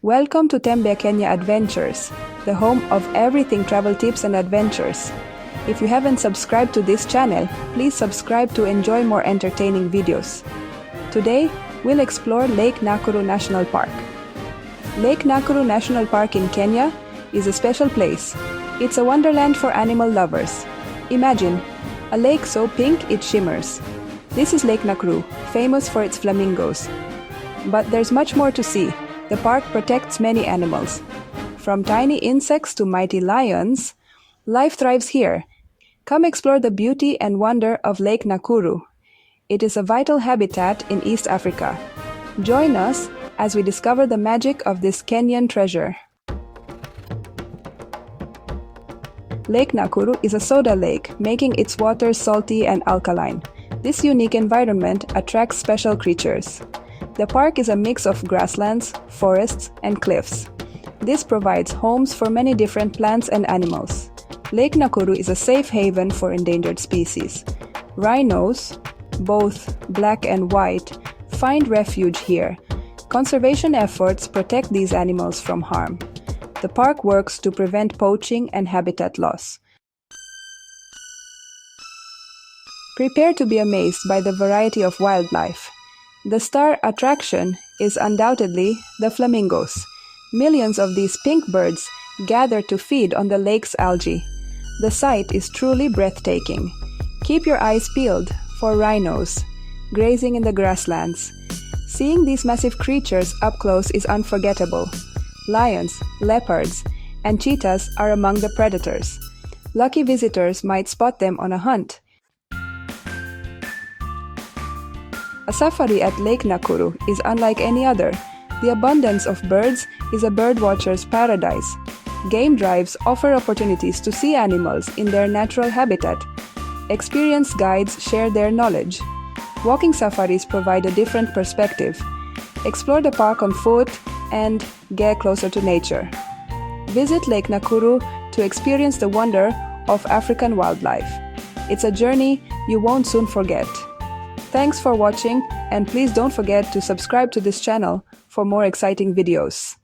Welcome to Tembea Kenya Adventures, the home of everything travel tips and adventures. If you haven't subscribed to this channel, please subscribe to enjoy more entertaining videos. Today, we'll explore Lake Nakuru National Park. Lake Nakuru National Park in Kenya is a special place. It's a wonderland for animal lovers. Imagine, a lake so pink it shimmers. This is Lake Nakuru, famous for its flamingos. But there's much more to see. The park protects many animals. From tiny insects to mighty lions, life thrives here. Come explore the beauty and wonder of Lake Nakuru. It is a vital habitat in East Africa. Join us as we discover the magic of this Kenyan treasure. Lake Nakuru is a soda lake, making its waters salty and alkaline. This unique environment attracts special creatures. The park is a mix of grasslands, forests, and cliffs. This provides homes for many different plants and animals. Lake Nakuru is a safe haven for endangered species. Rhinos, both black and white, find refuge here. Conservation efforts protect these animals from harm. The park works to prevent poaching and habitat loss. Prepare to be amazed by the variety of wildlife. The star attraction is undoubtedly the flamingos. Millions of these pink birds gather to feed on the lake's algae. The sight is truly breathtaking. Keep your eyes peeled for rhinos grazing in the grasslands. Seeing these massive creatures up close is unforgettable. Lions, leopards, and cheetahs are among the predators. Lucky visitors might spot them on a hunt. A safari at Lake Nakuru is unlike any other. The abundance of birds is a birdwatcher's paradise. Game drives offer opportunities to see animals in their natural habitat. Experienced guides share their knowledge. Walking safaris provide a different perspective. Explore the park on foot and get closer to nature. Visit Lake Nakuru to experience the wonder of African wildlife. It's a journey you won't soon forget. Thanks for watching, and please don't forget to subscribe to this channel for more exciting videos.